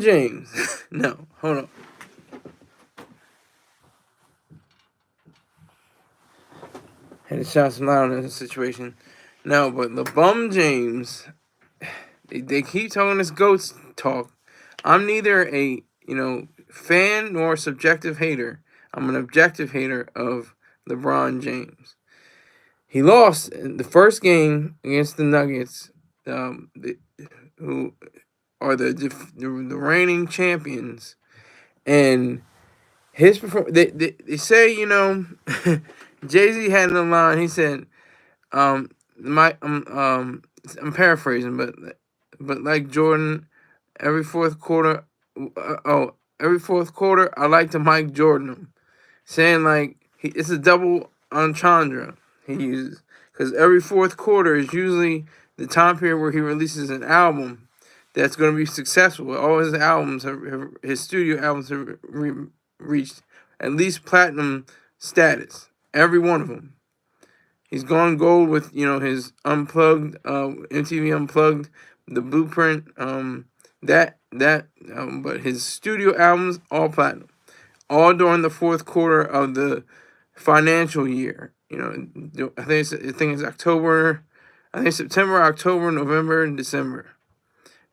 James. No, hold on. Had to shout some loud in this situation. No, but LeBron James, they keep talking this GOATs talk. I'm neither a fan nor a subjective hater. I'm an objective hater of LeBron James. He lost in the first game against the Nuggets, who are the reigning champions, and his performance. They say Jay Z had in the line. He said, my I'm paraphrasing, but like Jordan, every fourth quarter, every fourth quarter, I like to Mike Jordan him, saying like it's a double entendre he uses because every fourth quarter is usually the time period where he releases an album that's going to be successful. All his albums, his studio albums, have reached at least platinum status. Every one of them. He's gone gold with his unplugged, MTV Unplugged, the Blueprint, but his studio albums all platinum, all during the fourth quarter of the financial year. I think it's October. I think September, October, November, and December.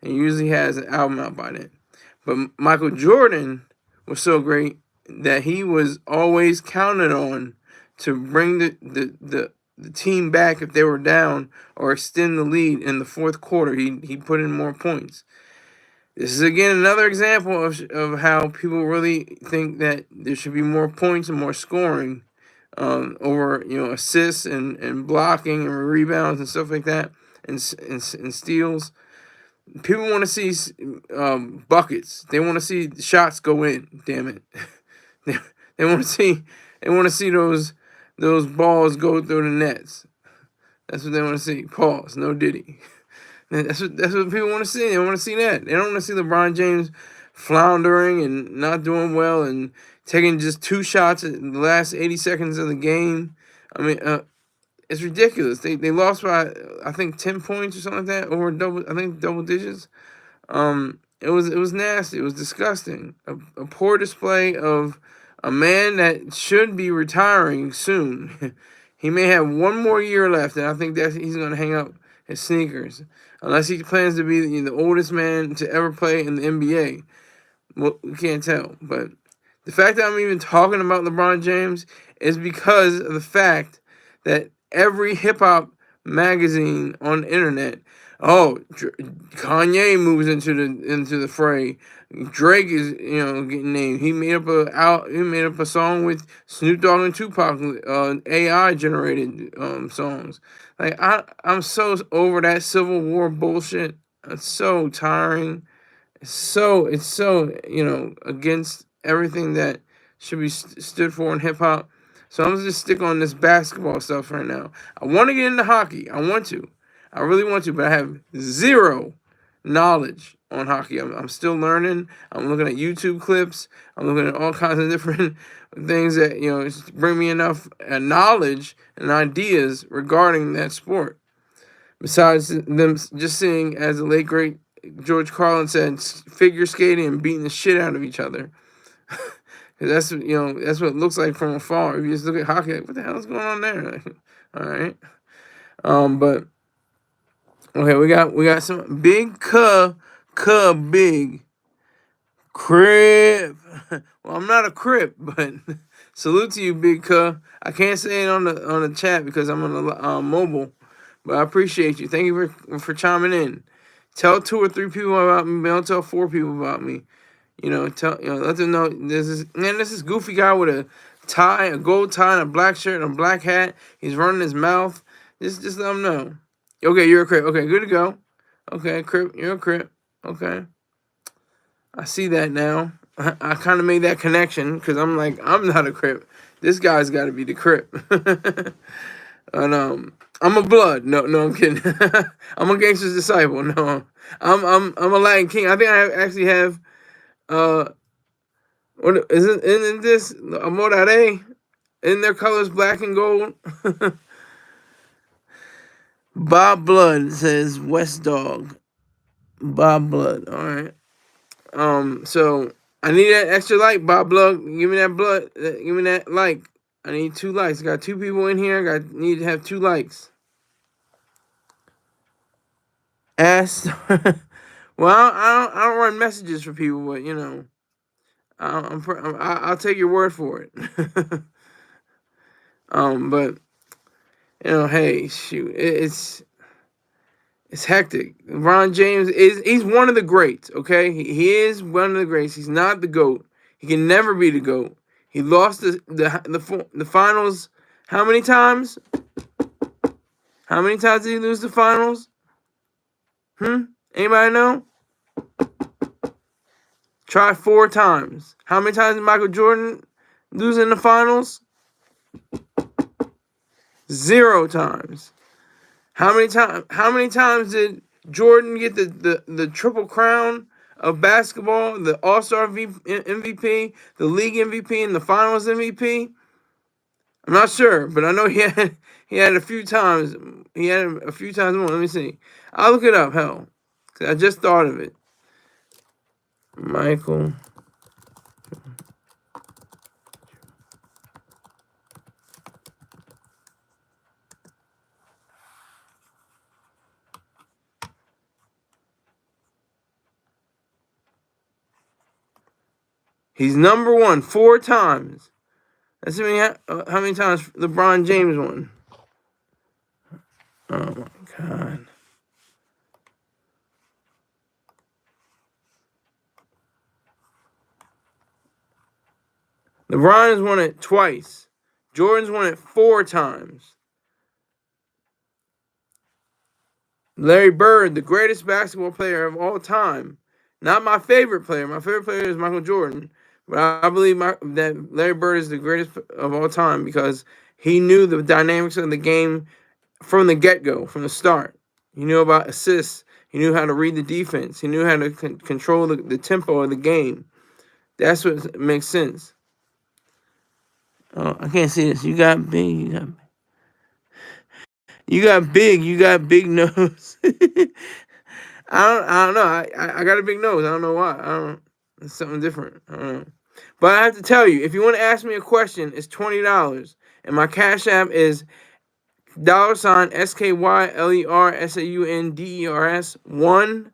And he usually has an album out by then. But Michael Jordan was so great that he was always counted on to bring the team back if they were down or extend the lead in the fourth quarter. He put in more points. This is again another example of how people really think that there should be more points and more scoring over assists and blocking and rebounds and stuff like that and steals. People want to see buckets. They want to see shots go in. Damn it, they, they want to see those balls go through the nets. That's what they want to see. Pause. No Diddy. That's what people want to see. They want to see that. They don't want to see LeBron James floundering and not doing well and taking just 2 shots in the last 80 seconds of the game. I mean, it's ridiculous. They lost by I think 10 points or something like that, over double digits. It was nasty. It was disgusting. A poor display of a man that should be retiring soon. He may have one more year left, and I think that he's going to hang up his sneakers, unless he plans to be the oldest man to ever play in the NBA. Well, we can't tell, but the fact that I'm even talking about LeBron James is because of the fact that every hip hop magazine on the internet, Kanye moves into the fray. Drake is getting named. He made up a song with Snoop Dogg and Tupac, AI generated songs. Like I'm so over that Civil War bullshit. It's so tiring. It's so against everything that should be stood for in hip hop. So I'm gonna just stick on this basketball stuff right now. I want to get into hockey. I really want to, but I have zero knowledge on hockey. I'm still learning. I'm looking at YouTube clips. I'm looking at all kinds of different things that bring me enough knowledge and ideas regarding that sport. Besides them just seeing, as the late great George Carlin said, figure skating and beating the shit out of each other. Because that's what it looks like from afar. If you just look at hockey, like, what the hell is going on there? Like, all right. But okay, we got some big big crib. Well, I'm not a crip, but salute to you, big cuh. I can't say it on the chat because I'm on the mobile, but I appreciate you. Thank you for chiming in. Tell 2 or 3 people about me. Don't tell 4 people about me. Let them know this is goofy guy with a tie, a gold tie, and a black shirt and a black hat. He's running his mouth. Just let them know. Okay, you're a crip. Okay, good to go. Okay, crip, you're a crip. Okay, I see that now. I kind of made that connection because I'm like, I'm not a crip. This guy's got to be the crip. And I'm a blood. No, I'm kidding. I'm a gangster's disciple. No, I'm a Latin king. I think actually have what is it? Isn't this Amorare? In their colors black and gold? Bob Blood says West Dog. Bob Blood. All right. So I need that extra like, Bob Blood. Give me that blood. Give me that like. I need 2 likes. I got 2 people in here. Need to have 2 likes. Ask. Well, I don't run messages for people, but you know, I'll take your word for it. But you know, hey, shoot, it's hectic. LeBron James he's one of the greats. Okay, he is one of the greats. He's not the GOAT. He can never be the GOAT. He lost the finals. How many times? How many times did he lose the finals? Anybody know? Try 4 times. How many times did Michael Jordan lose in the finals? 0 times. How many times did Jordan get the triple crown of basketball, the All-Star MVP, the league MVP, and the finals MVP? I'm not sure, but I know he had a few times. He had a few times more. Let me see. I'll look it up, hell. 'Cause I just thought of it. Michael. He's number 1 4 times. That's how many times LeBron James won. Oh my God. LeBron has won it twice. Jordan's won it 4 times. Larry Bird, the greatest basketball player of all time. Not my favorite player. My favorite player is Michael Jordan. But I believe that Larry Bird is the greatest of all time because he knew the dynamics of the game from the get-go, from the start. He knew about assists. He knew how to read the defense. He knew how to control the tempo of the game. That's what makes sense. Oh, I can't see this. You got big. You got big nose. I don't know. I got a big nose. I don't know why. I don't. It's something different. I don't know. But I have to tell you, if you want to ask me a question, it's $20, and my Cash App is $SKYLERSAUNDERS 1,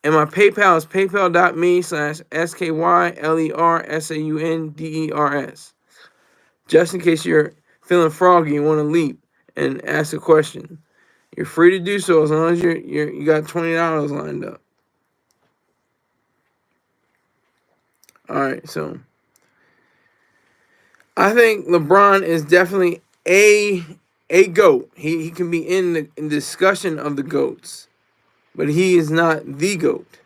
and my PayPal is paypal.me/SKYLERSAUNDERS. Just in case you're feeling froggy and want to leap and ask a question. You're free to do so as long as you got $20 lined up. All right, so I think LeBron is definitely a GOAT. He can be in the discussion of the GOATs, but he is not the GOAT.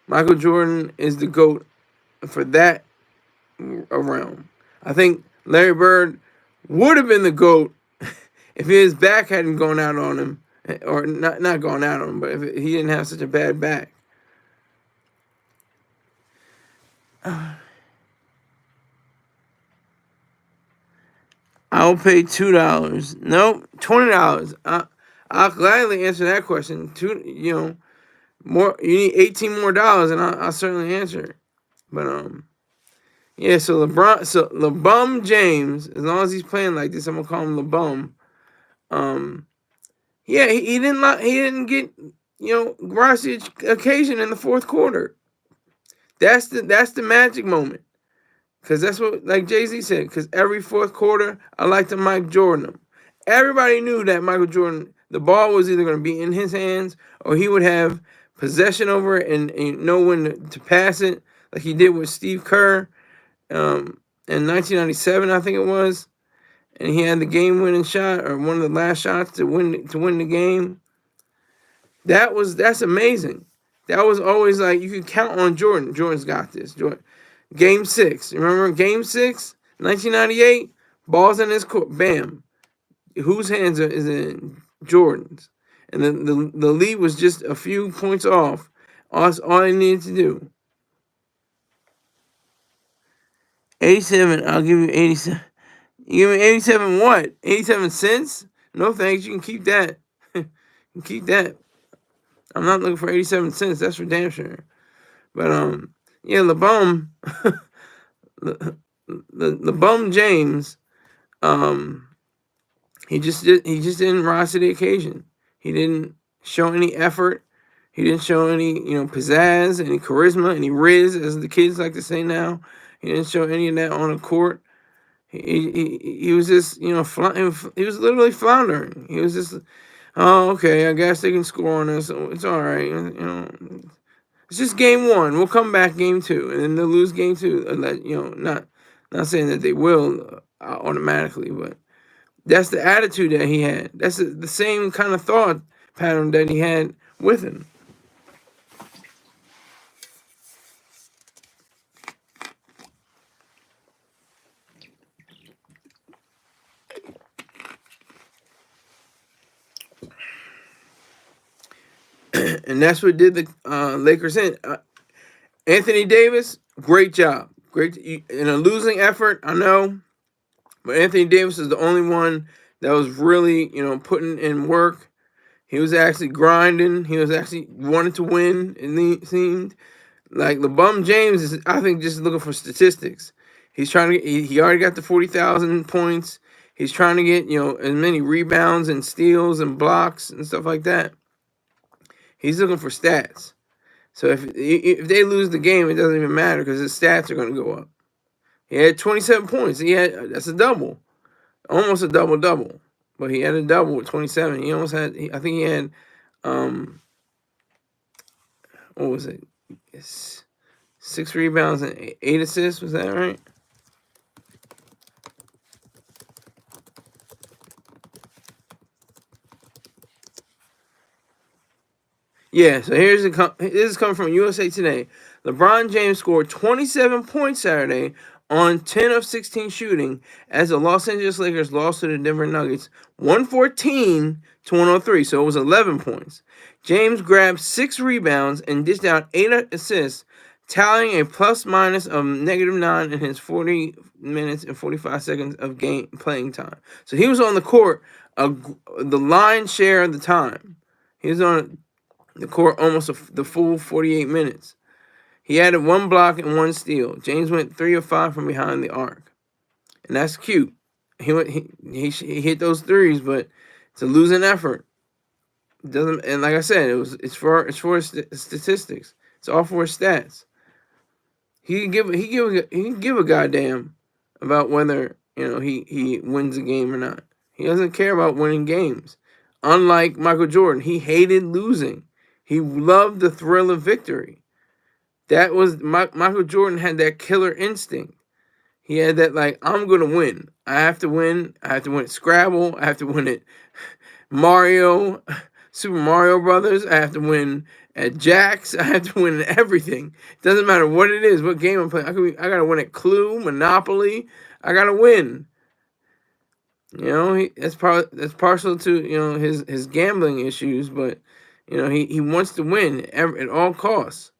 Michael Jordan is the GOAT for that realm. I think Larry Bird would have been the GOAT if his back hadn't gone out on him, or not gone out on him, but if he didn't have such a bad back. I'll pay $2. Nope, $20. I'll gladly answer that question. More. You need $18 more, and I'll certainly answer. But yeah. So LeBron James, as long as he's playing like this, I'm gonna call him LeBum. Yeah, he didn't get rise to the occasion in the 4th quarter. That's the magic moment. Because that's what, like Jay-Z said, because every 4th quarter, I like to Mike Jordan him. Everybody knew that Michael Jordan, the ball was either going to be in his hands or he would have possession over it and know when to pass it, like he did with Steve Kerr in 1997, I think it was. And he had the game-winning shot, or one of the last shots to win the game. That's amazing. That was always like, you could count on Jordan. Jordan's got this. Game 6. Remember Game 6, 1998? Ball's in his court. Bam. Whose hands is in? Jordan's. And the lead was just a few points off. All he needed to do. 87. I'll give you 87. You give me 87 what? 87 cents? No thanks. You can keep that. You can keep that. I'm not looking for 87 cents. That's for damn sure. But Yeah, LeBron James, um, he just didn't rise to the occasion. He didn't show any effort. He didn't show any, pizzazz, any charisma, any riz, as the kids like to say now. He didn't show any of that on the court. He was just, he was literally floundering. He was just, oh, okay, I guess they can score on us. It's all right. It's just game one. We'll come back game two, and then they'll lose game two. Not saying that they will automatically, but that's the attitude that he had. That's the same kind of thought pattern that he had with him. And that's what did the Lakers in. Anthony Davis, great job. Great in a losing effort, I know. But Anthony Davis is the only one that was really, putting in work. He was actually grinding. He was actually wanting to win, it seemed. Like LeBron James is, I think, just looking for statistics. He's trying to get, he already got the 40,000 points. He's trying to get, as many rebounds and steals and blocks and stuff like that. He's looking for stats. So if they lose the game, it doesn't even matter because his stats are going to go up. He had 27 points. That's a double, almost a double. But he had a double with 27. He almost had. I think he had, what was it? 6 rebounds and 8 assists. Was that right? Yeah, so this is coming from USA Today. LeBron James scored 27 points Saturday on 10 of 16 shooting as the Los Angeles Lakers lost to the Denver Nuggets 114 to 103. So it was 11 points. James grabbed 6 rebounds and dished out 8 assists, tallying a plus minus of -9 in his 40 minutes and 45 seconds of game playing time. So he was on the court the lion's share of the time. He was on the court almost the full 48 minutes. He added 1 block and 1 steal. James went 3 of 5 from behind the arc, and that's cute. He hit those threes, but it's a losing effort. It doesn't, and like I said, it's for statistics. It's all for his stats. He can give a goddamn about whether he wins a game or not. He doesn't care about winning games. Unlike Michael Jordan, he hated losing. He loved the thrill of victory. That was Michael Jordan had that killer instinct. He had that I'm gonna win. I have to win. I have to win at Scrabble. I have to win at Mario, Super Mario Brothers. I have to win at Jack's. I have to win at everything. It doesn't matter what it is, what game I'm playing. I gotta win at Clue, Monopoly. I gotta win. That's partial to his gambling issues, but he wants to win at all costs.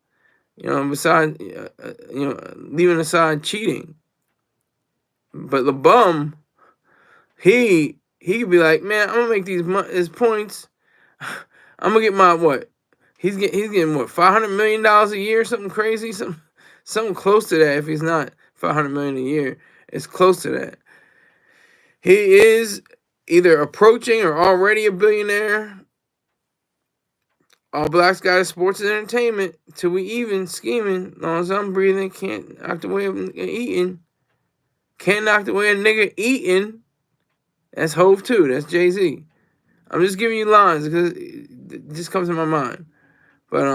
Besides leaving aside cheating. But LeBum, he could be like, man, I'm gonna make his points. I'm gonna get my what? He's getting what, $500 million a year, something crazy, something close to that. If he's not $500 million a year, it's close to that. He is either approaching or already a billionaire. All Blacks got is sports and entertainment till we even scheming. As long as I'm breathing, can't knock the way of eating. Can't knock the way a nigga eating. That's Hove too. That's Jay-Z. I'm just giving you lines because it just comes to my mind. But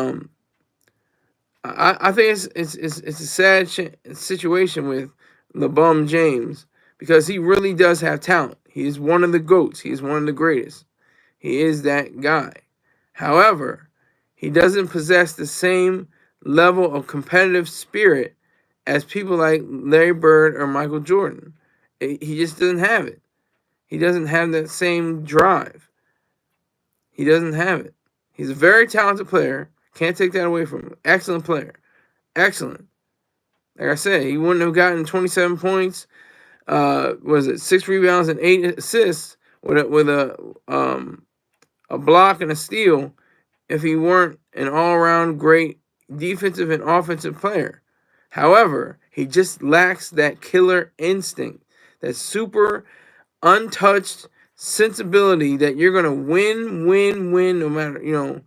I think it's a sad situation with LeBron James because he really does have talent. He is one of the GOATs. He is one of the greatest. He is that guy. However, he doesn't possess the same level of competitive spirit as people like Larry Bird or Michael Jordan. He just doesn't have it. He doesn't have that same drive. He doesn't have it. He's a very talented player. Can't take that away from him. Excellent player. Excellent. Like I said, he wouldn't have gotten 27 points. Was it 6 rebounds and 8 assists with a block and a steal if he weren't an all-around great defensive and offensive player. However, he just lacks that killer instinct, that super untouched sensibility that you're gonna win, no matter,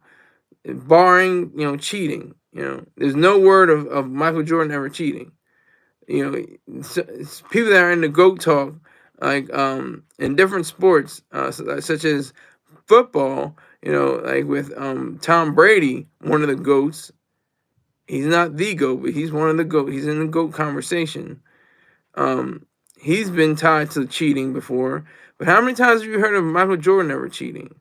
barring, cheating. There's no word of Michael Jordan ever cheating. People that are in the GOAT talk, like in different sports, such as football, like with Tom Brady, one of the GOATs. He's not the GOAT, but he's one of the GOAT. He's in the GOAT conversation. He's been tied to cheating before, but how many times have you heard of Michael Jordan ever cheating?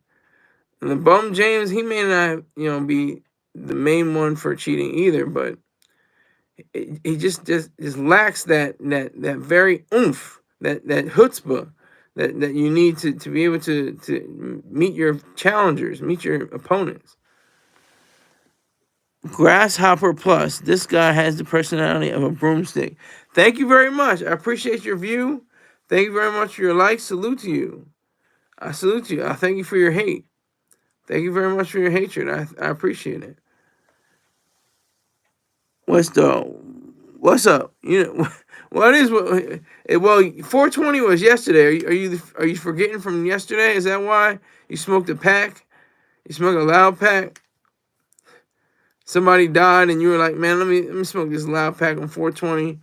And LeBron James, he may not, be the main one for cheating either, but he just lacks that very oomph, that chutzpah that you need to be able to meet your challengers, meet your opponents. Grasshopper Plus. This guy has the personality of a broomstick. Thank you very much. I appreciate your view. Thank you very much for your like. Salute to you. I salute you. I thank you for your hate. Thank you very much for your hatred. I appreciate it. What's up? Well, it is well, 420 was yesterday. Are you forgetting from yesterday? Is that why you smoked a pack? You smoked a loud pack? Somebody died and you were like, man, let me smoke this loud pack on 420.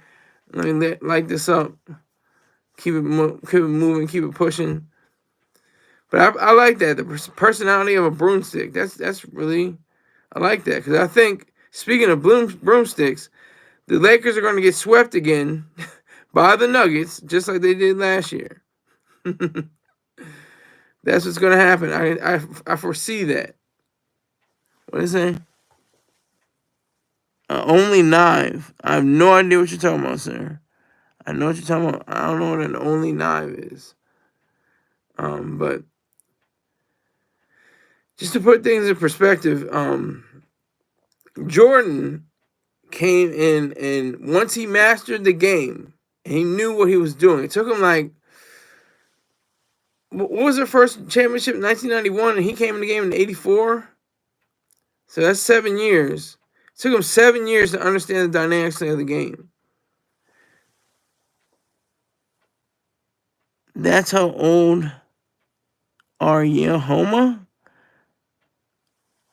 Let me light this up. Keep it moving, keep it pushing. But I like that, the personality of a broomstick. That's really, I like that, because I think, speaking of broomsticks, the Lakers are going to get swept again by the Nuggets, just like they did last year. That's what's going to happen. I foresee that. What is it? Only knife. I have no idea what you're talking about, sir. I know what you're talking about. I don't know what an only knife is. But just to put things in perspective, Jordan came in, and once he mastered the game, he knew what he was doing. It took him like, what was their first championship? 1991, and he came in the game in 84. So that's 7 years. It took him 7 years to understand the dynamics of the game. That's how old are you, Homa?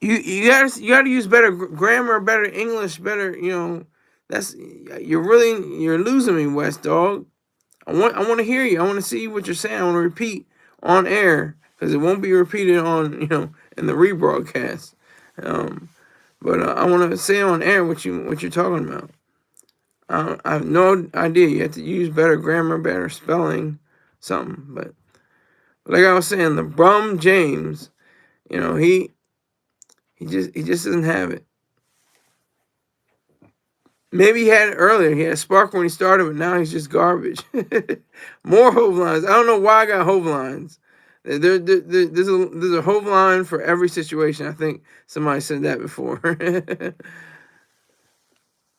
You gotta use better grammar, better English, better, you're losing me, West Dog. I want to hear you. I want to see what you're saying. I want to repeat on air, because it won't be repeated on, in the rebroadcast. But I want to say on air what you're talking about. I have no idea. You have to use better grammar, better spelling, something. But like I was saying, LeBron James, he just doesn't have it. Maybe he had it earlier. He had a spark when he started, but now he's just garbage. More Hove lines. I don't know why I got Hove lines. There's a Hove line for every situation. I think somebody said that before.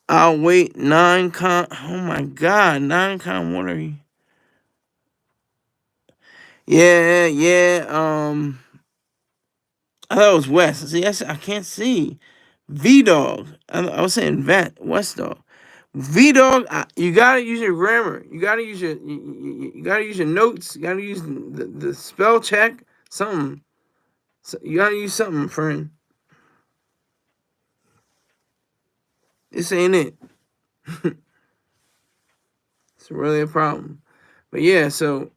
I'll wait 9-con. Oh my God, 9-con. What are you? Yeah. I thought it was West. See, I can't see. V-Dog. I was saying West Dog. V-Dog, you gotta use your grammar. You gotta use your notes. You gotta use the spell check. Something. So you gotta use something, friend. This ain't it. It's really a problem. But yeah, so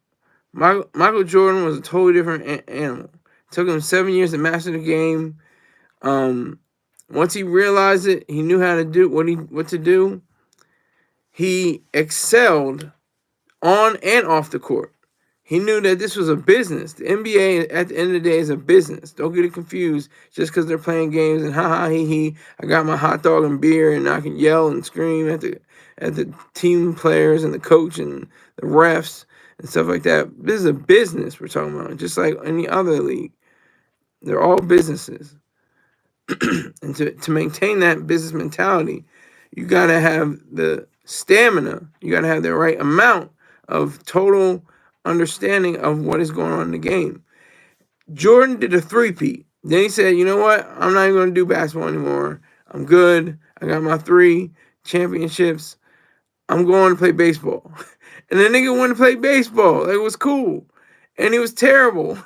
Michael Jordan was a totally different animal. It took him 7 years to master the game. Once he realized it, he knew how to do what to do. He excelled on and off the court. He knew that this was a business. The NBA, at the end of the day, is a business. Don't get it confused just because they're playing games and ha he he. I got my hot dog and beer and I can yell and scream at the team players and the coach and the refs and stuff like that. This is a business we're talking about, just like any other league. They're all businesses. And to maintain that business mentality, you got to have the stamina. You got to have the right amount of total understanding of what is going on in the game. Jordan did a three-peat. Then he said, you know what? I'm not even going to do basketball anymore. I'm good. I got my 3. championships. I'm going to play baseball. And the nigga wanted to play baseball. It was cool. And he was terrible.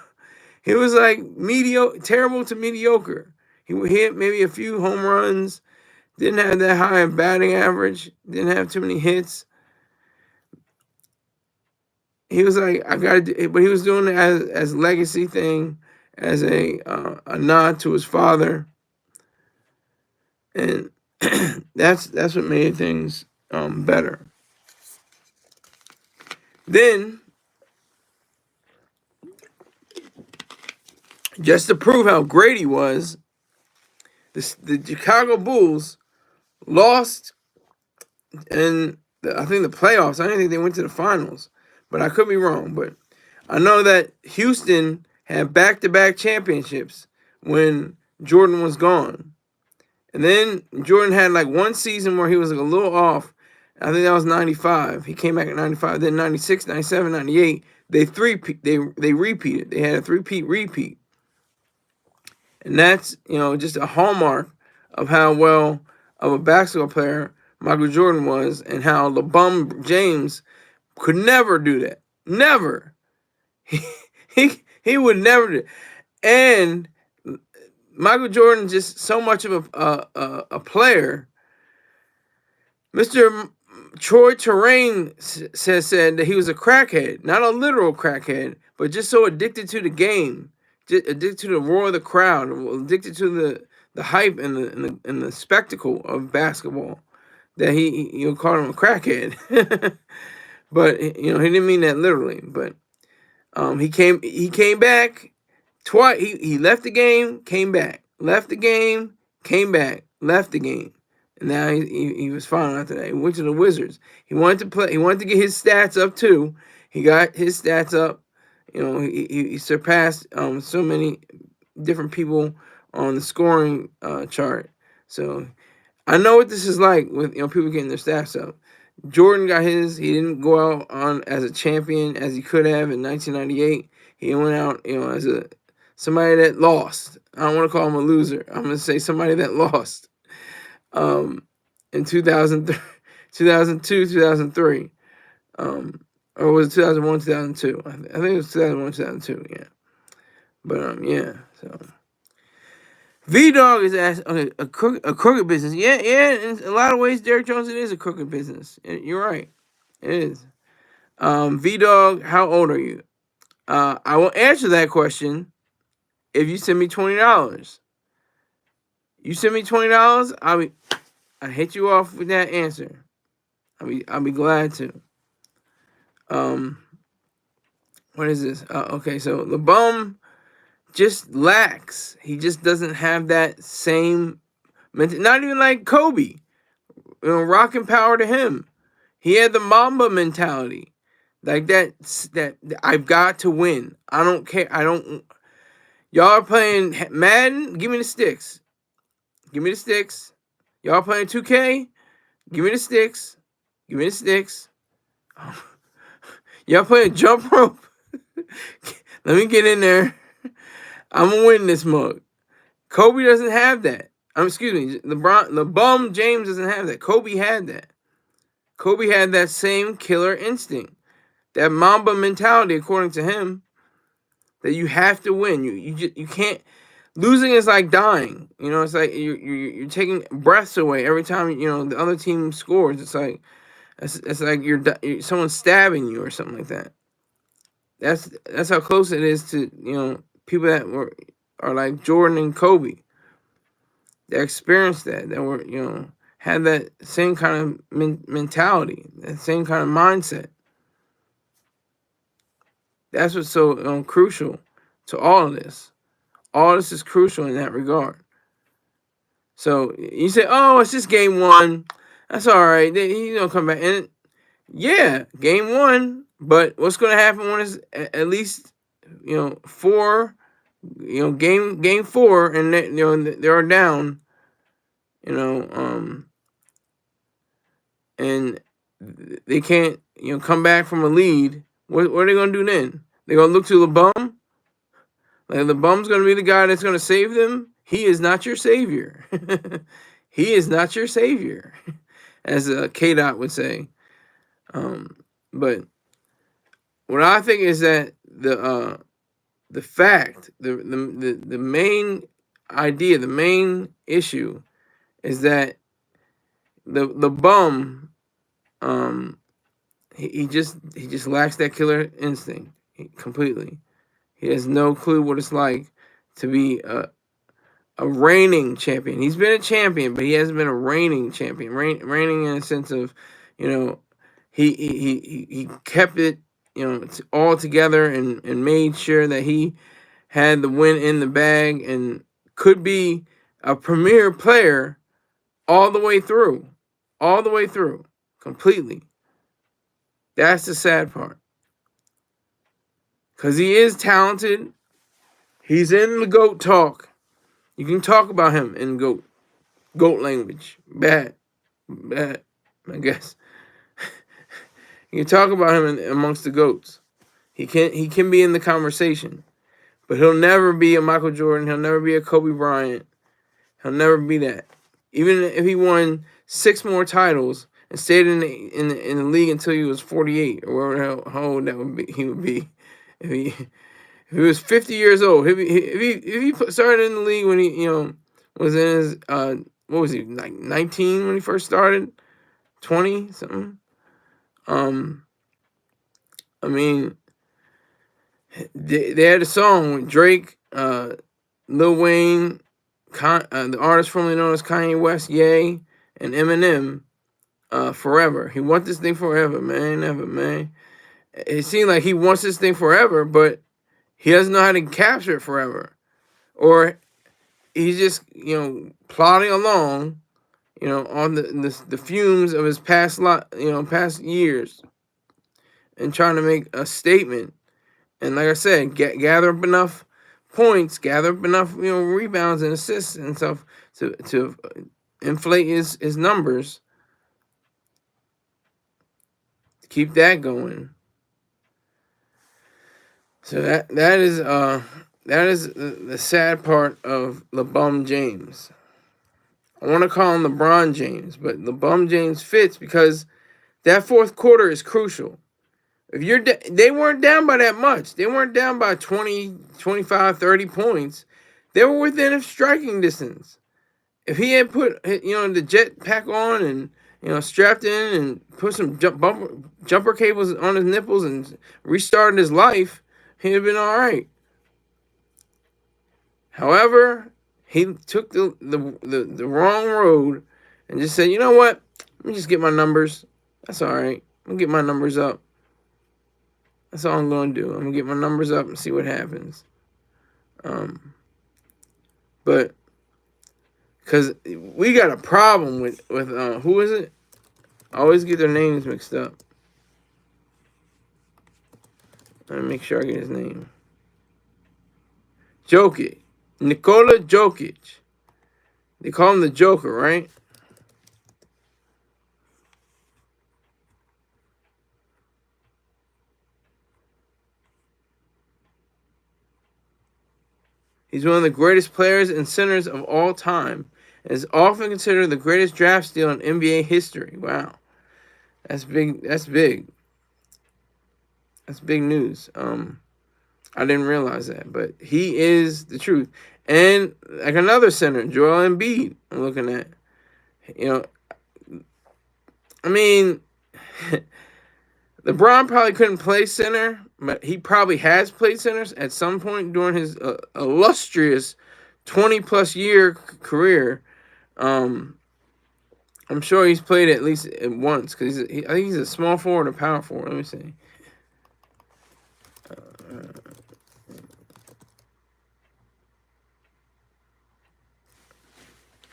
He was like terrible to mediocre. He hit maybe a few home runs. Didn't have that high of batting average. Didn't have too many hits. He was like, I got to do, but he was doing it as a legacy thing, as a nod to his father. And that's what made things better. Then, just to prove how great he was, the Chicago Bulls lost in I think the playoffs. I didn't think they went to the finals, but I could be wrong. But I know that Houston had back-to-back championships when Jordan was gone. And then Jordan had like one season where he was like a little off. I think that was 95. He came back in 95. Then 96, 97, 98. They repeated. They had a repeat. And that's, just a hallmark of how well of a basketball player Michael Jordan was, and how LeBron James could never do that. Never. He would never do it. And Michael Jordan just so much of a player. Mr. Troy Terrain said that he was a crackhead, not a literal crackhead, but just so addicted to the game, just addicted to the roar of the crowd, addicted to the hype and the spectacle of basketball, that he called him a crackhead. But he didn't mean that literally. But he came back twice. He left the game, came back, left the game, came back, left the game. And now he was fine after that. He went to the Wizards. He wanted to play. He wanted to get his stats up too. He got his stats up. He surpassed so many different people on the scoring chart. So I know what this is like with people getting their stats up. Jordan got his. He didn't go out on as a champion as he could have in 1998. He went out as somebody that lost. I don't want to call him a loser. I'm going to say somebody that lost. In 2002, 2003, or was it 2001, 2002? I think it was 2001, 2002. Yeah, but yeah. So V-Dog is asking a crooked business. Yeah. In a lot of ways, Derrick Jones, it is a crooked business. You're right, it is. V-Dog, how old are you? I will answer that question if you send me $20. You send me $20, I hit you off with that answer. I'll be glad to. What is this? Okay, so LeBron just lacks. He just doesn't have that same not even like Kobe. Rocking power to him. He had the Mamba mentality. Like that I've got to win. I don't care. Y'all are playing Madden? Give me the sticks. Give me the sticks. Y'all playing 2K? Give me the sticks. Give me the sticks. Y'all playing jump rope? Let me get in there. I'm going to win this mug. Kobe doesn't have that. Excuse me. LeBron James doesn't have that. Kobe had that. Kobe had that same killer instinct. That Mamba mentality, according to him, that you have to win. You can't. Losing is like dying. It's like you're taking breaths away every time the other team scores. It's like you're someone's stabbing you or something like that. That's how close it is to people that are like Jordan and Kobe. That experienced that were had that same kind of mentality, that same kind of mindset. That's what's so crucial to all of this. All this is crucial in that regard. So you say, "Oh, it's just game one. That's all right. He's gonna come back." And yeah, game one. But what's gonna happen when it's at least 4, game 4, and they are down, and they can't come back from a lead. What are they gonna do then? They're gonna look to LeBron. Like LeBron's gonna be the guy that's gonna save them. He is not your savior. He is not your savior. as K-Dot would say. But what I think is that the fact, the main idea, the main issue is that the bum, he just lacks that killer instinct completely. He has no clue what it's like to be a reigning champion. He's been a champion, but he hasn't been a reigning champion. Reigning in a sense of, you know, he kept it, you know, all together and made sure that he had the win in the bag and could be a premier player all the way through, completely. That's the sad part. Because he is talented. He's in the GOAT talk. You can talk about him in GOAT language. Bad, I guess. You can talk about him amongst the GOATs. He can be in the conversation. But he'll never be a Michael Jordan. He'll never be a Kobe Bryant. He'll never be that. Even if he won 6 more titles and stayed in the league until he was 48 or whatever how old he would be. If he was 50 years old, if he started in the league when he was in his what was he, like 19 when he first started, 20 something. I mean, they had a song with Drake, Lil Wayne, the artist formerly known as Kanye West, Ye, and Eminem, Forever. He wants this thing forever, man. Never, man. It seems like he wants this thing forever, but he doesn't know how to capture it forever. Or he's just, plodding along, on the fumes of his past years and trying to make a statement. And like I said, gather up enough points, gather up enough, rebounds and assists and stuff to inflate his numbers. Keep that going. So that is the sad part of LeBron James. I want to call him LeBron James, but LeBron James fits because that fourth quarter is crucial. If they weren't down by that much. They weren't down by 20, 25, 30 points. They were within a striking distance. If he had put the jet pack on and strapped in and put some jumper cables on his nipples and restarted his life, he'd have been all right. However, he took the wrong road and just said, you know what? Let me just get my numbers. That's all right. I'm going to get my numbers up. That's all I'm going to do. I'm going to get my numbers up and see what happens. But because we got a problem with who is it? I always get their names mixed up. Let me make sure I get his name. Jokic. Nikola Jokic. They call him the Joker, right? He's one of the greatest players and centers of all time and is often considered the greatest draft steal in NBA history. Wow. That's big. That's big. That's big news. I didn't realize that, but he is the truth. And like another center, Joel Embiid, I'm looking at. I mean, LeBron probably couldn't play center, but he probably has played centers at some point during his illustrious 20-plus year career. I'm sure he's played at least once because I think he's a small forward or power forward. Let me see.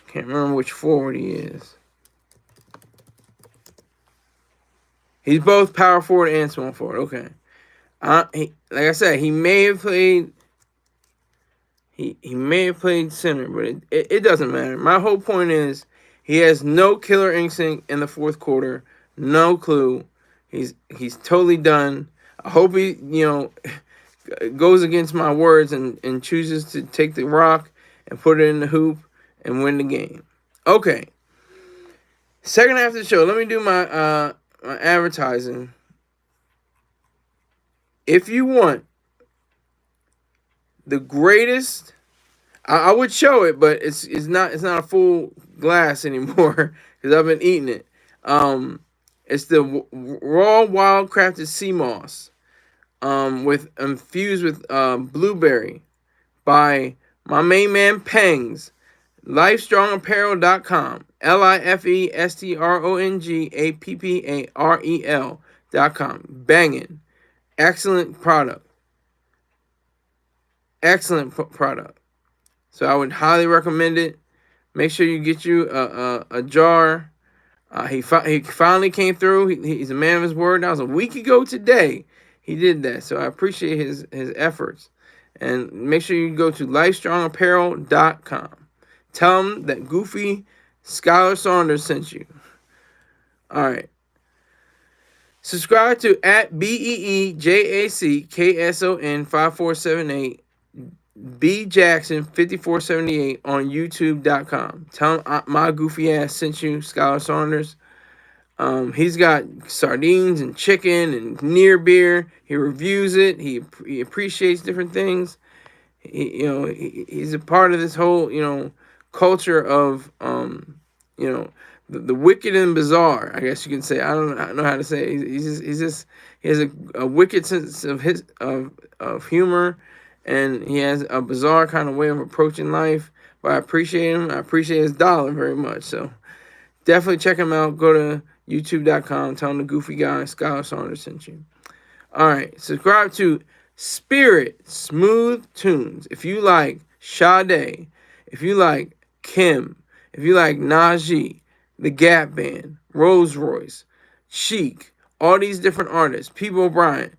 Can't remember which forward he is. He's both power forward and small forward. Okay. Like I said, he may have played. He may have played center, but it doesn't matter. My whole point is he has no killer instinct in the fourth quarter. No clue. He's totally done. I hope he goes against my words and chooses to take the rock and put it in the hoop and win the game. Okay. Second half of the show, let me do my advertising. If you want the greatest, I would show it, but it's not a full glass anymore because I've been eating it. It's the raw wild crafted sea moss, with infused with blueberry by my main man Pengs. LifeStrongApparel.com. LifeStrongApparel.com. Banging. Excellent product. Excellent product. So I would highly recommend it. Make sure you get you a jar. He finally came through. He's a man of his word. That was a week ago today. He did that. So I appreciate his efforts. And make sure you go to LifeStrongApparel.com. Tell them that Goofy Skylar Saunders sent you. All right. Subscribe to at BEEJACKSON 5478 B Jackson 5478 on YouTube.com. Tell him my goofy ass sent you, Skylar Saunders. He's got sardines and chicken and near beer. He reviews it. He appreciates different things. He's a part of this whole culture of the wicked and bizarre. I guess you can say. I don't know how to say it. He has a wicked sense of humor. And he has a bizarre kind of way of approaching life. But I appreciate him. I appreciate his dollar very much. So definitely check him out. Go to youtube.com. Tell him the goofy guy, Skylar Saunders, sent you. All right. Subscribe to Spirit Smooth Tunes. If you like Sade, if you like Kim, if you like Najee, The Gap Band, Rolls Royce, Chic, all these different artists, People O'Brien,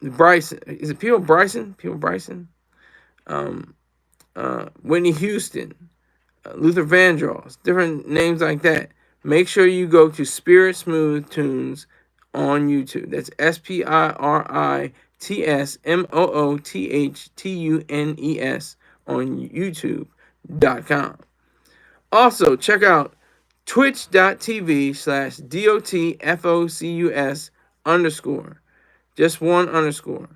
Bryson, is it People Bryson? People Bryson? Whitney Houston, Luther Vandross, different names like that. Make sure you go to Spirit Smooth Tunes on YouTube. That's SPIRITSMOOTHTUNES on YouTube.com. Also, check out twitch.tv/DOTFOCUS_. Just one underscore.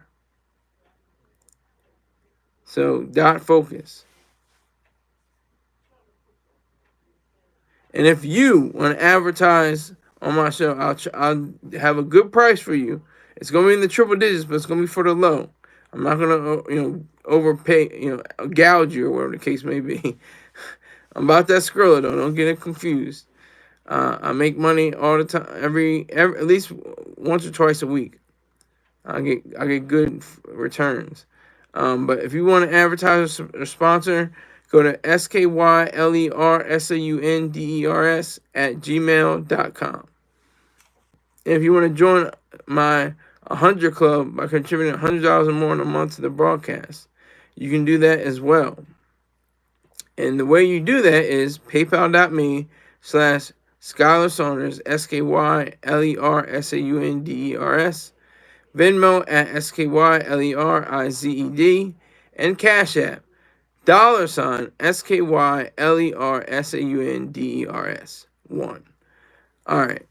So, dot focus. And if you want to advertise on my show, I'll have a good price for you. It's going to be in the triple digits, but it's going to be for the low. I'm not going to, overpay, gouge you or whatever the case may be. I'm about that Skrilla, though. Don't get it confused. I make money all the time, every at least once or twice a week. I get good returns. But if you want to advertise or sponsor, go to SKYLERSAUNDERS@gmail.com. And if you want to join my 100 Club by contributing $100 or more in a month to the broadcast, you can do that as well. And the way you do that is paypal.me/Skylar Saunders, SKYLERSAUNDERS, Venmo at SKYLERIZED, and Cash App $SKYLERSAUNDERS1. All right.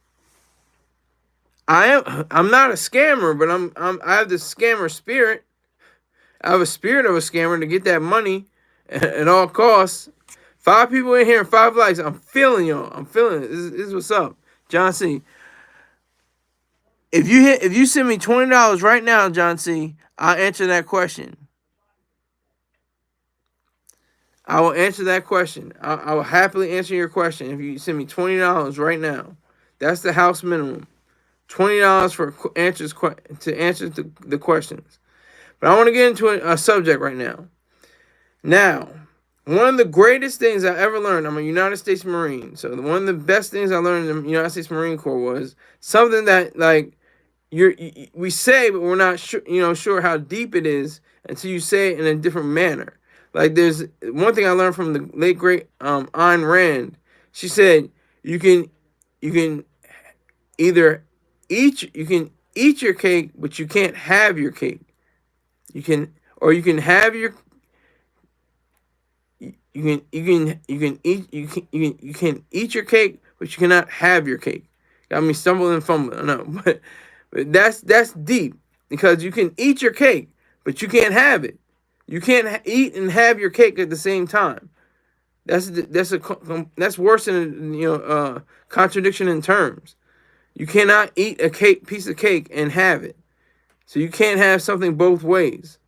I'm not a scammer, but I have the scammer spirit. I have a spirit of a scammer to get that money at all costs. 5 people in here and 5 likes. I'm feeling y'all. I'm feeling it. This is what's up. John C. If you send me $20 right now, John C., I'll answer that question. I will answer that question. I will happily answer your question if you send me $20 right now. That's the house minimum. $20 for answers to answer the questions. But I want to get into a subject right now. Now, one of the greatest things I ever learned, I'm a United States Marine. So one of the best things I learned in the United States Marine Corps was something that we say, but we're not sure how deep it is until you say it in a different manner. Like there's one thing I learned from the late great Ayn Rand. She said you can either eat your cake, but you can't have your cake. You can have your you can eat your cake, but you cannot have your cake. Got me stumbling and fumbling. I know, but that's deep, because you can eat your cake, but you can't have it. You can't eat and have your cake at the same time. That's worse than contradiction in terms. You cannot eat a piece of cake and have it. So you can't have something both ways.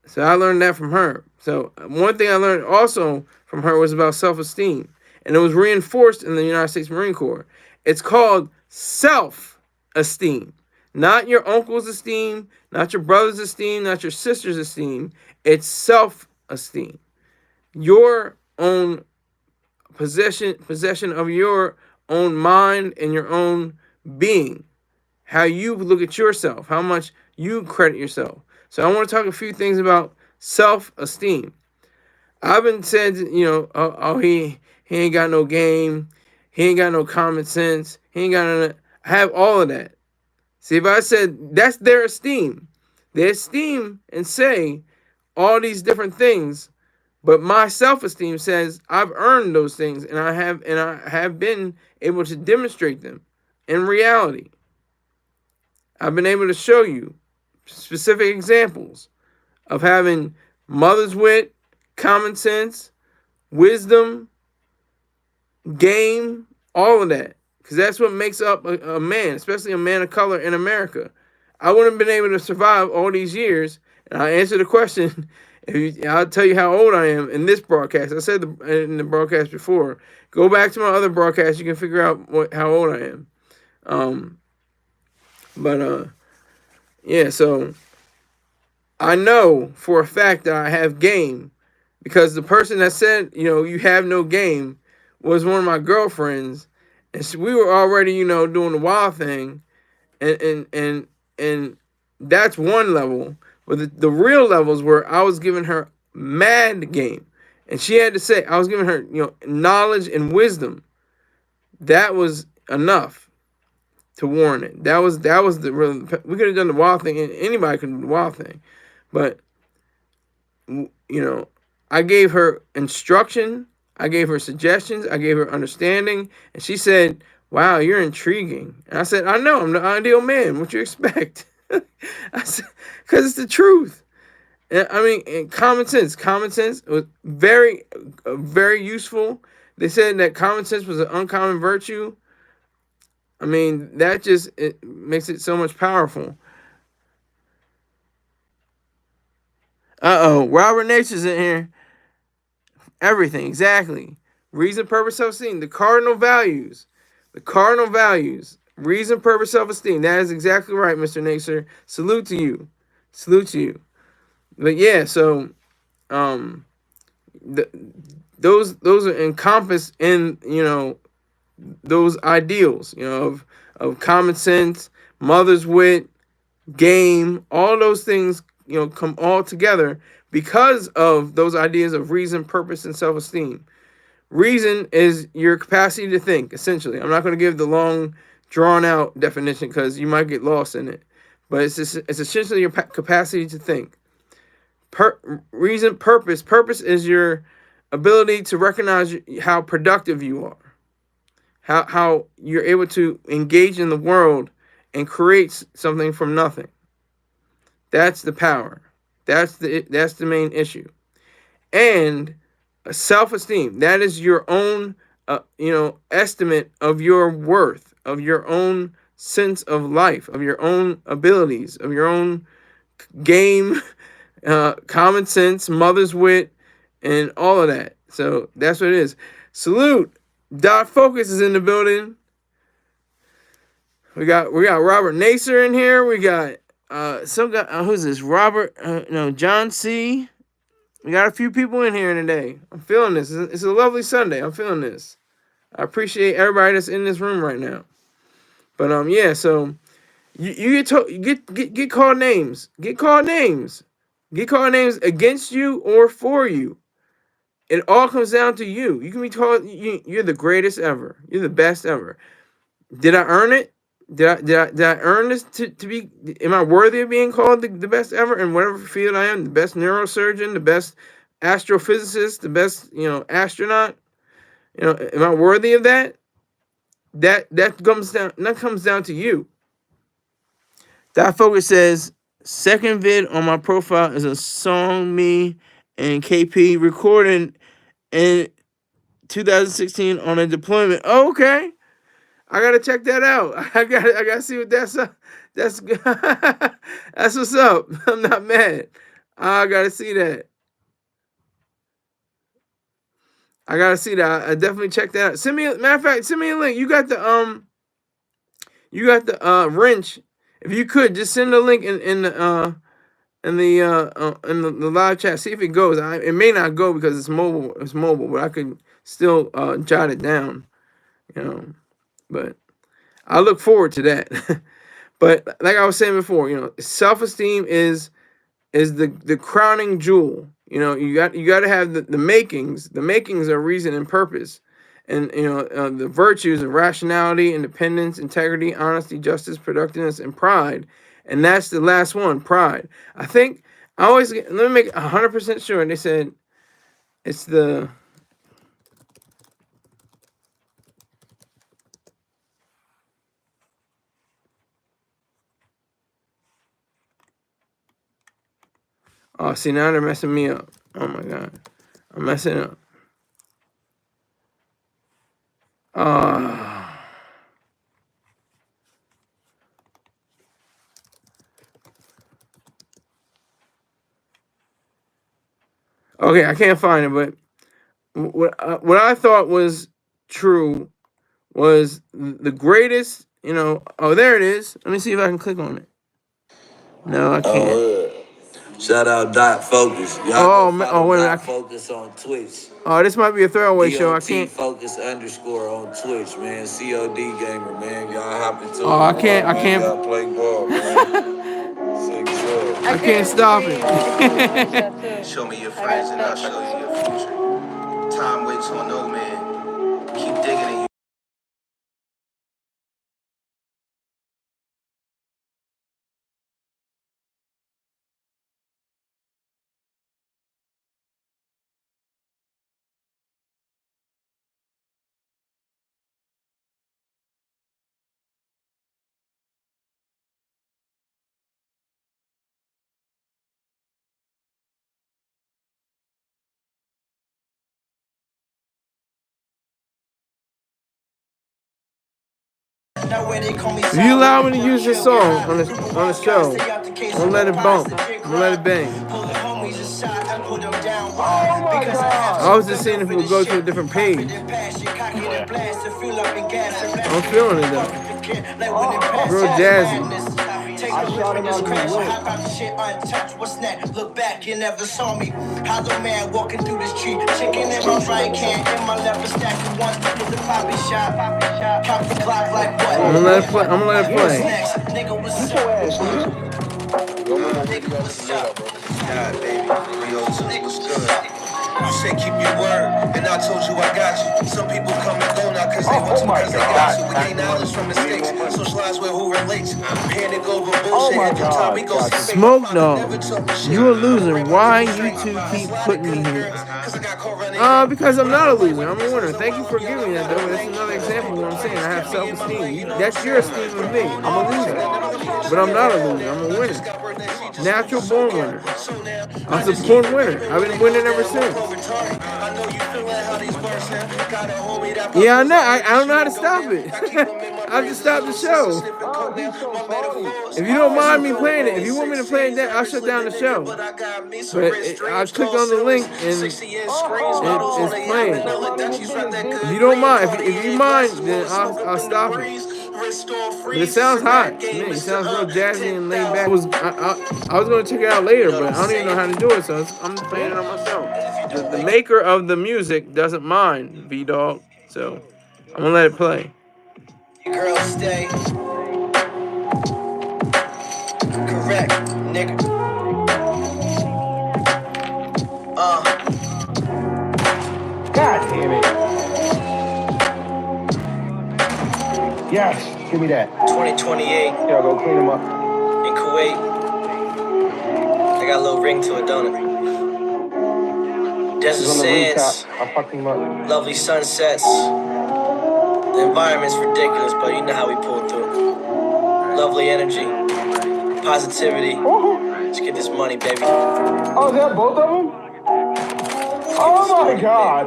So I learned that from her. So one thing I learned also from her was about self-esteem. And it was reinforced in the United States Marine Corps. It's called self-esteem. Not your uncle's esteem, not your brother's esteem, not your sister's esteem. It's self-esteem. Your own possession of your own mind and your own being. How you look at yourself, how much you credit yourself. So I want to talk a few things about self-esteem. I've been said, he ain't got no game, he ain't got no common sense, he ain't got no. I have all of that. See, if I said that's their esteem, they esteem and say all these different things, but my self-esteem says I've earned those things, and I have been able to demonstrate them in reality. I've been able to show you specific examples of having mother's wit, common sense, wisdom, game, all of that. Because that's what makes up a man, especially a man of color in America. I wouldn't have been able to survive all these years. And I answer the question, I'll tell you how old I am in this broadcast. I said in the broadcast before. Go back to my other broadcast. You can figure out how old I am. So I know for a fact that I have game, because the person that said, you have no game was one of my girlfriends, and so we were already, doing the wild thing, and that's one level. But the real levels where I was giving her mad game, and she had to say I was giving her, knowledge and wisdom. That was enough to warrant it. That was the real. We could have done the wild thing, and anybody could do the wild thing, but I gave her instruction, I gave her suggestions, I gave her understanding, and she said, "Wow, you're intriguing." And I said, "I know, I'm the ideal man. What you expect?" I said, "Because it's the truth." And common sense was very, very useful. They said that common sense was an uncommon virtue. That just it makes it so much powerful. Robert Nature's in here. Everything, exactly. Reason, purpose, self-esteem. The cardinal values. Reason, purpose, self-esteem. That is exactly right, Mr. Nacer. Salute to you. But yeah, so those are encompassed in those ideals, of common sense, mother's wit, game, all those things, come all together because of those ideas of reason, purpose, and self-esteem. Reason is your capacity to think, essentially. I'm not going to give the long, drawn-out definition because you might get lost in it. But it's essentially your capacity to think. Reason, purpose. Purpose is your ability to recognize how productive you are. How you're able to engage in the world and create something from nothing. That's the power. That's the main issue. And self-esteem. That is your own, estimate of your worth, of your own sense of life, of your own abilities, of your own game, common sense, mother's wit, and all of that. So that's what it is. Salute. Dot Focus is in the building. We got Robert Nacer in here. We got some guy. Who's this? John C. We got a few people in here today. I'm feeling this. It's a lovely Sunday. I'm feeling this. I appreciate everybody that's in this room right now. But so you get called names. Get called names. Get called names against you or for you. It all comes down to you. You can be told you're the greatest ever. You're the best ever. Did I earn it? Did I earn this to be? Am I worthy of being called the best ever in whatever field I am? The best neurosurgeon, the best astrophysicist, the best astronaut. am I worthy of that? That comes down to you. That Focus says, second vid on my profile is a song me and KP recorded in 2016 on a deployment. Oh, okay. I gotta check that out. I gotta see what that's. That's that's what's up. I'm not mad. I gotta see that. I definitely check that out. Matter of fact, send me a link. You got the wrench. If you could just send a link in the live chat. See if it goes. It may not go because it's mobile. It's mobile, but I could still jot it down. But I look forward to that. But like I was saying before, self-esteem is the crowning jewel. You got to have the makings. The makings are reason and purpose, and the virtues of rationality, independence, integrity, honesty, justice, productiveness, and pride. And that's the last one, pride. I think I always let me make 100% sure. And they said it's the. Oh, see, now they're messing me up. Oh my God, I'm messing up. Okay, I can't find it, but what I thought was true was the greatest. Oh, there it is. Let me see if I can click on it. No, I can't. Shout out Dot Focus. Y'all wait a minute. Focus on Twitch. Oh, this might be a throwaway show. I can't. Focus _ on Twitch, man. COD gamer, man. Y'all hop into Oh, I can't. Y'all play ball, man. I can't stop it. Show me your friends and I'll show you your future. Time waits on no man. Keep digging and you. If you allow me to use this song on the show, I'm gonna let it bump. I'm gonna let it bang. I was just seeing if it would go to a different page. I'm feeling it though. Real jazzy. I shot him out of the What's next? Look back, you never saw me. Hollow man walking through the street. Chicken in my right hand, in my left stacking one with the poppy shot. Count the clock like what? I'm gonna let it play. Nigga, what's up? God, baby. What's good? You said keep your word, and I told you I got you. Some people come and go now because they want to because they got you. We gain knowledge from mistakes, socialize with who relates. Panic over bullshit, and through time we go see Smoke dog. You a loser. Why you two keep putting me here? Because I'm not a loser. I'm a winner. Thank you for giving me that though. That's another example of what I'm saying. I have self-esteem. That's your esteem of me. I'm a loser. But I'm not a loser. I'm a winner. Natural born winner. I'm a born winner. I've been winning ever since. Yeah, I know. I don't know how to stop it. I have to stop the show. If you don't mind me playing it, if you want me to play it, I'll shut down the show. But I click on the link and it's playing. If you don't mind, if you mind, then I'll stop it. But it sounds hot to me. It sounds real jazzy and laid back. I was going to check it out later, but I don't even know how to do it, so I'm just playing it on myself. The maker of the music doesn't mind, V-Dog, so I'm going to let it play. Girls stay correct, nigga. God damn it. Yes, give me that. 2028. Yeah, go clean them up. In Kuwait. I got a little ring to it, don't it? Desert He's on the sands, recap. I fucked him up. lovely sunsets. The environment's ridiculous, but you know how we pull through. Lovely energy, positivity. Let's get this money, baby. Oh, is that both of them? Oh my God.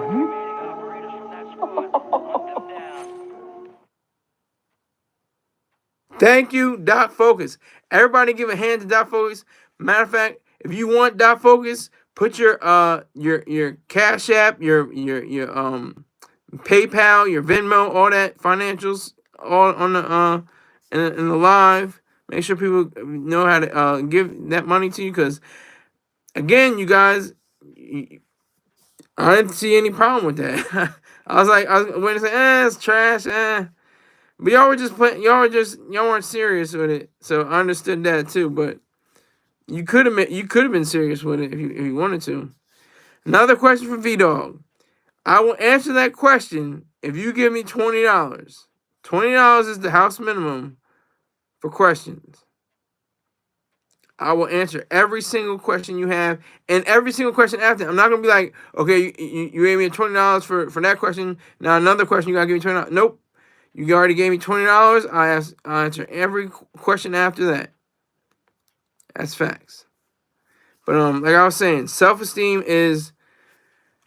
Thank you, Dot Focus. Everybody give a hand to Dot Focus. Matter of fact, if you want Dot Focus, put your Cash App, your PayPal, your Venmo, all that financials, all on the in the live. Make sure people know how to give that money to you, because again, you guys, I didn't see any problem with that. I was waiting to say, it's trash, But y'all were just playing. Y'all weren't serious with it. So I understood that too. But you could have been serious with it if you wanted to. Another question from V-Dog. I will answer that question if you give me $20. $20 is the house minimum for questions. I will answer every single question you have and every single question after. I'm not gonna be like, okay, you gave me $20 for that question. Now another question you gotta give me $20. Nope. You already gave me $20. I answer every question after that. That's facts. But like I was saying, self-esteem is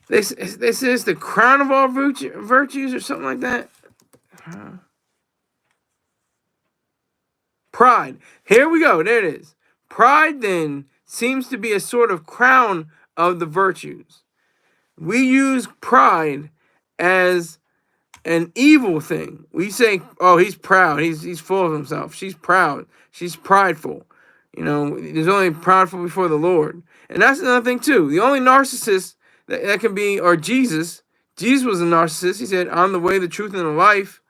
they say it's the crown of all virtues or something like that. Pride. Here we go. There it is. Pride then seems to be a sort of crown of the virtues. We use pride as an evil thing. We say, oh, he's proud. He's full of himself. She's proud. She's prideful. You know, there's only prideful before the Lord. And that's another thing too. The only narcissist that can be, or Jesus. Jesus was a narcissist. He said, I'm the way, the truth, and the life.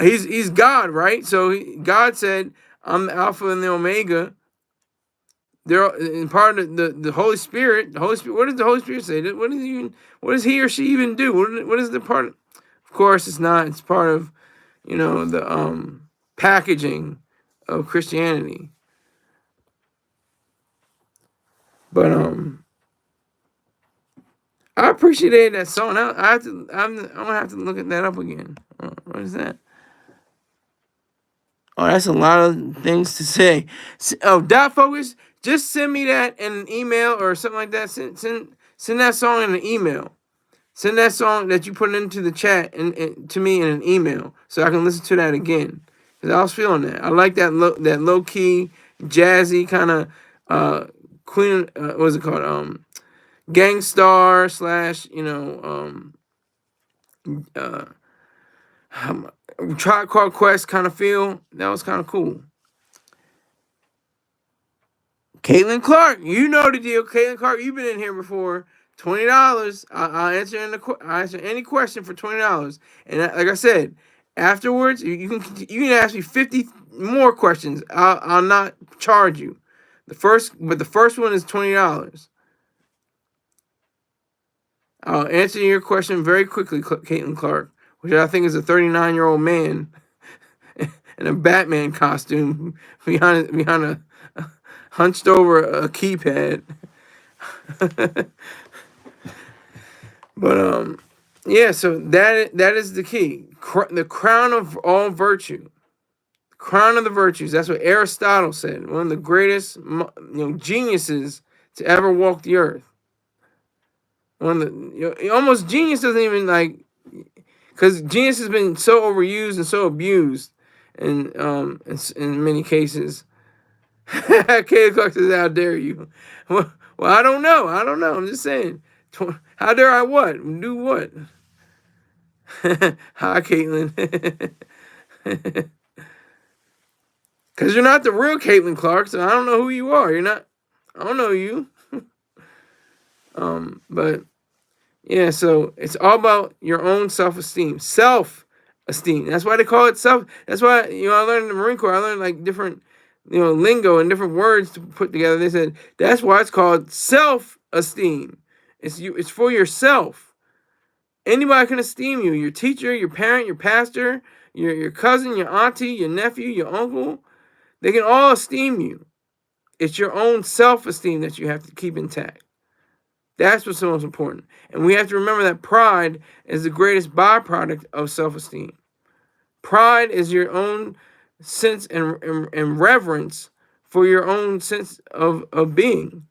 He's God, right? So God said, I'm the Alpha and the Omega. They're in part of the Holy Spirit. The Holy Spirit. What does the Holy Spirit say? What does he or she even do? What is the part? Of course, it's not. It's part of, the packaging of Christianity. But I appreciated that song. I'm gonna have to look at that up again. What is that? Oh, that's a lot of things to say. Oh, Dot Focus, just send me that in an email or something like that. Send that song in an email. Send that song that you put into the chat and to me in an email so I can listen to that again. Because I was feeling that. I like that low key, jazzy kind of Queen. What's it called? Gangstar / Tribe Called Quest kind of feel. That was kind of cool. Caitlin Clark, you know the deal. Caitlin Clark, you've been in here before. $20. I'll answer any question for $20. And like I said, afterwards you can ask me 50 more questions. I'll not charge you. The first one is $20. I'll answer your question very quickly, Caitlin Clark, which I think is a 39-year-old man in a Batman costume behind a hunched over a keypad. But yeah, so that is the key. The crown of all virtue. Crown of the virtues. That's what Aristotle said. One of the greatest geniuses to ever walk the earth. One of the almost genius doesn't even because genius has been so overused and so abused in many cases. Caleb Clark says, how dare you? Well, I don't know. I'm just saying. How dare I what? Do what? Hi, Caitlin. Because you're not the real Caitlin Clark, so I don't know who you are. I don't know you. But yeah, so it's all about your own self-esteem. Self-esteem. That's why they call it self. That's why, I learned in the Marine Corps, I learned different, lingo and different words to put together. They said, that's why it's called self-esteem. It's for yourself. Anybody can esteem you. Your teacher, your parent, your pastor, your cousin, your auntie, your nephew, your uncle. They can all esteem you. It's your own self-esteem that you have to keep intact. That's what's the most important. And we have to remember that pride is the greatest byproduct of self-esteem. Pride is your own sense and reverence for your own sense of being.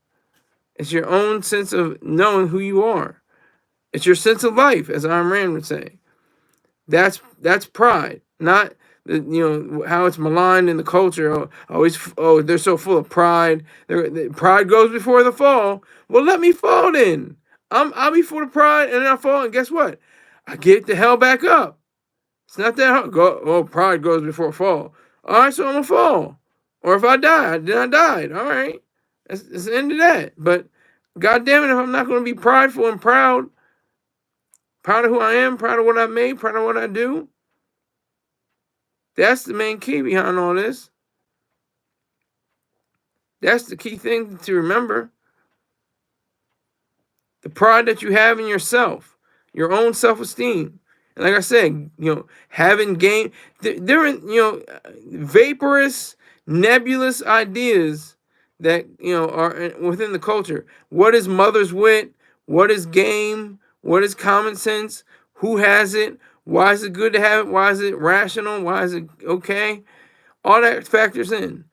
It's your own sense of knowing who you are. It's your sense of life, as Ayn Rand would say. That's pride, not how it's maligned in the culture. They're so full of pride. Pride goes before the fall. Well, let me fall then. I'll be full of pride and then I fall, and guess what? I get the hell back up. It's not that hard. Pride goes before a fall. All right, so I'm gonna fall. Or if I die, then I died. All right, that's the end of that. But God damn it, if I'm not gonna be prideful and proud of who I am, proud of what I made, proud of what I do. That's the main key behind all this. That's the key thing to remember. The pride that you have in yourself, your own self-esteem. And like I said, having gained different, vaporous, nebulous ideas that, are within the culture. What is mother's wit? What is game? What is common sense? Who has it? Why is it good to have it? Why is it rational? Why is it okay? All that factors in.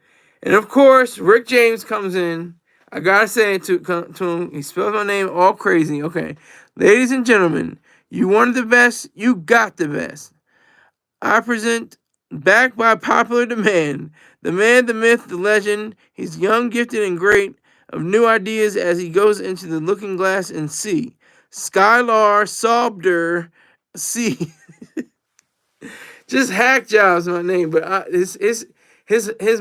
And of course, Rick James comes in. I gotta say it to him. He spells my name all crazy. Okay. Ladies and gentlemen, you wanted the best, you got the best. I present, backed by popular demand, the man, the myth, the legend. He's young, gifted, and great, of new ideas as he goes into the looking glass and see. Skylar Sobder C. Just hack jobs my name, but his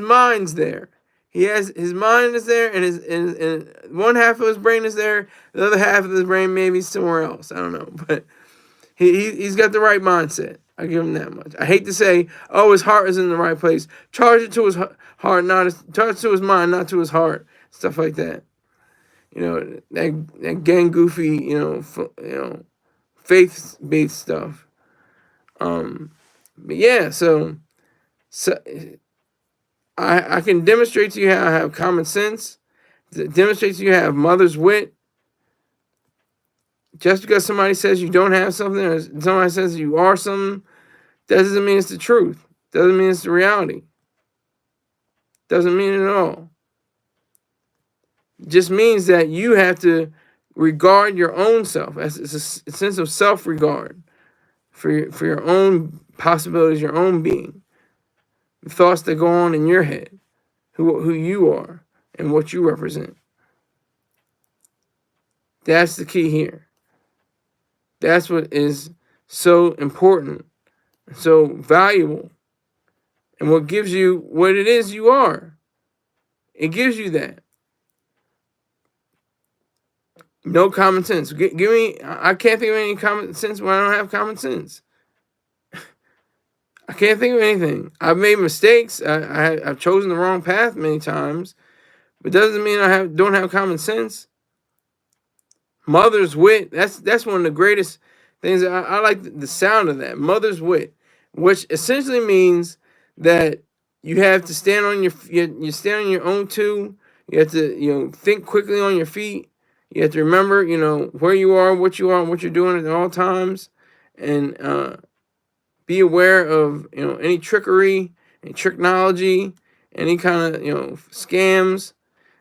mind's there. His mind is there, and and one half of his brain is there. The other half of his brain maybe somewhere else. I don't know, but he's got the right mindset. I give him that much. I hate to say, his heart is in the right place. Charge it to his heart, charge it to his mind, not to his heart. Stuff like that. That gang goofy, faith-based stuff. But yeah, so I can demonstrate to you how I have common sense. Demonstrate to you how I have mother's wit. Just because somebody says you don't have something, or somebody says you are something, doesn't mean it's the truth. Doesn't mean it's the reality. Doesn't mean it at all. It just means that you have to regard your own self. It's a sense of self-regard for your own possibilities, your own being. The thoughts that go on in your head, who you are, and what you represent. That's the key here. That's what is so important, so valuable, and what gives you what it is you are. It gives you that. No common sense. Give me. I can't think of any common sense when I don't have common sense. I can't think of anything. I've made mistakes. I've chosen the wrong path many times, but doesn't mean I don't have common sense. Mother's wit. That's one of the greatest things. I like the sound of that. Mother's wit, which essentially means that you have to stand on you stand on your own two. You have to think quickly on your feet. You have to remember where you are, and what you're doing at all times, and be aware of any trickery, any technology, any kind of scams,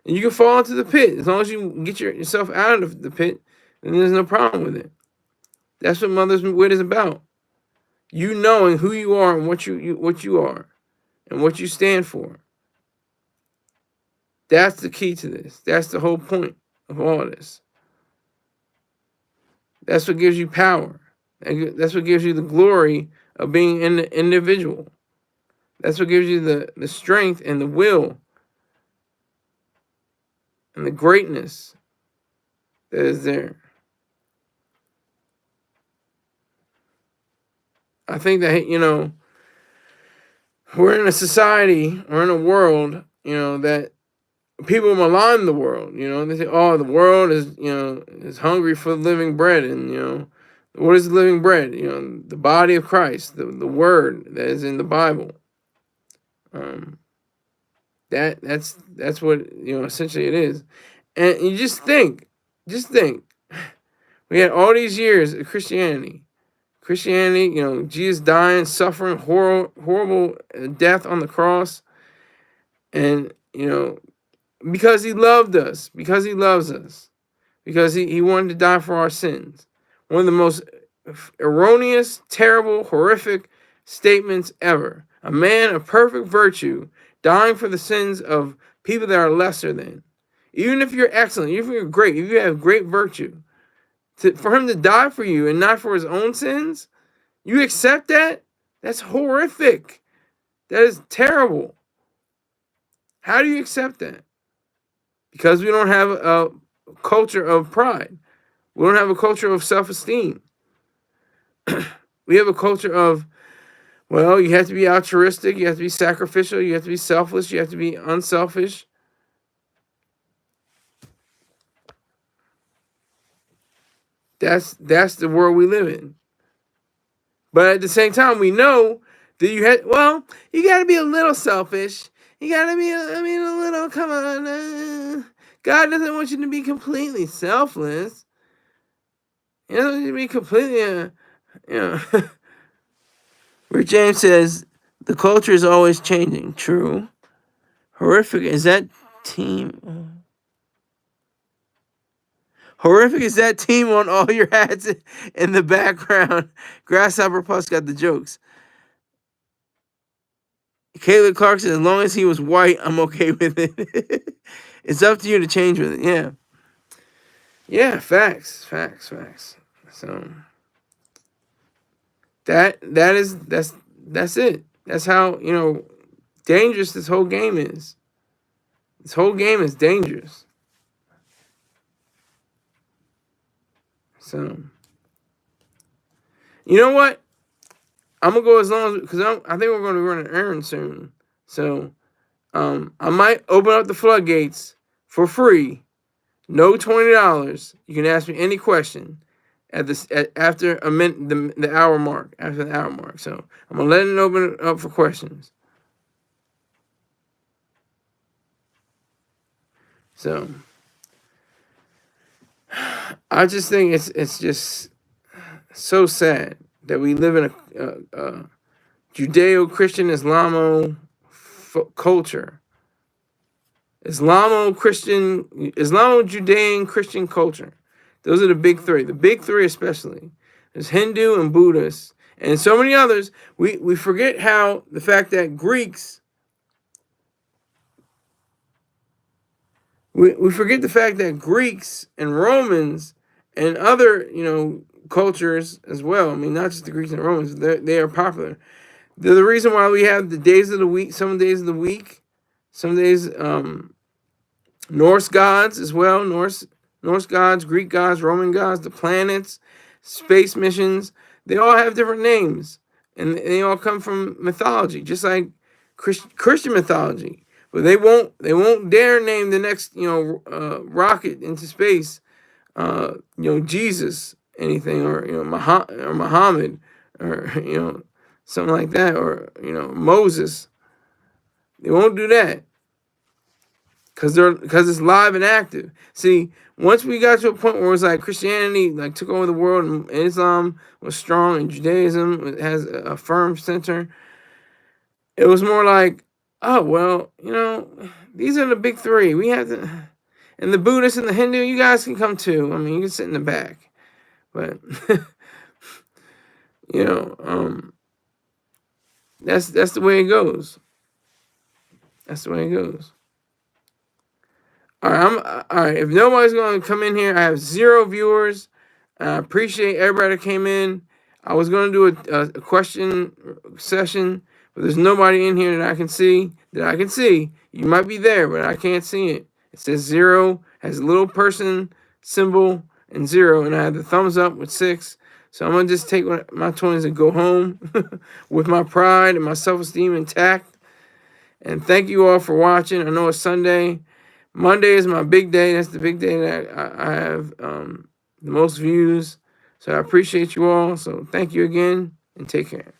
and you can fall into the pit as long as you get yourself out of the pit. Then there's no problem with it. That's what mother's wit is about. You knowing who you are and what you are, and what you stand for. That's the key to this. That's the whole point of all of this. That's what gives you power. That's what gives you the glory of being an individual. That's what gives you the strength and the will and the greatness that is there. I think that, we're in a society, or in a world, that people malign the world. They say, the world is hungry for living bread. And, what is living bread? The body of Christ, the word that is in the Bible. That's what, essentially it is. And you just think, just think, we had all these years of Christianity. Jesus dying, suffering, horrible death on the cross. And, because he loved us, because he loves us, because he wanted to die for our sins. One of the most erroneous, terrible, horrific statements ever. A man of perfect virtue dying for the sins of people that are lesser than. Even if you're excellent, even if you're great, if you have great virtue, for him to die for you and not for his own sins, you accept that? That's horrific. That is terrible. How do you accept that? Because we don't have a culture of pride. We don't have a culture of self-esteem. We have a culture of, well, you have to be altruistic, you have to be sacrificial, you have to be selfless, you have to be unselfish. That's the world we live in. But at the same time, we know that you got to be a little selfish. You got to be, a little, come on. God doesn't want you to be completely selfless. He doesn't want you to be completely, where James says, the culture is always changing. True. Horrific is that team. Horrific is that team on all your hats in the background. Grasshopper Plus got the jokes. Caleb Clark said, as long as he was white, I'm okay with it. It's up to you to change with it. Yeah. Yeah, facts. So that's it. That's how, dangerous this whole game is. This whole game is dangerous. So, you know what? I'm gonna go as long as, because I think we're gonna run an errand soon. So, I might open up the floodgates for free. No $20. You can ask me any question after a minute, the hour mark. After the hour mark. So I'm gonna let it open up for questions. So I just think it's just so sad that we live in a Judeo-Christian culture. Islamo-Judean Christian culture. Those are the big three. The big three especially. There's Hindu and Buddhist. And so many others. We forget how the fact that Greeks... We forget the fact that Greeks and Romans and other, cultures as well. I mean, not just the Greeks and Romans. They are popular. They're the reason why we have the days of the week, some days of the week, some days, Norse gods as well, Norse gods, Greek gods, Roman gods, the planets, space missions. They all have different names, and they all come from mythology, just like Christian mythology. But they won't dare name the next, rocket into space, Jesus, anything, or Muhammad, or something like that, or Moses. They won't do that because it's live and active. See, once we got to a point where it's like Christianity took over the world and Islam was strong and Judaism has a firm center, it was more like, oh well, these are the big three. We have to, and the Buddhists and the Hindu, you guys can come too. I mean, you can sit in the back, but that's the way it goes. That's the way it goes. All right. If nobody's going to come in here, I have 0 viewers. I appreciate everybody that came in. I was going to do a question session, but there's nobody in here that I can see. You might be there, but I can't see it. It says 0, has a little person symbol and 0, and I have the thumbs up with 6. So I'm going to just take my 20s and go home with my pride and my self-esteem intact. And thank you all for watching. I know it's Sunday. Monday is my big day. That's the big day that I have the most views. So I appreciate you all. So thank you again and take care.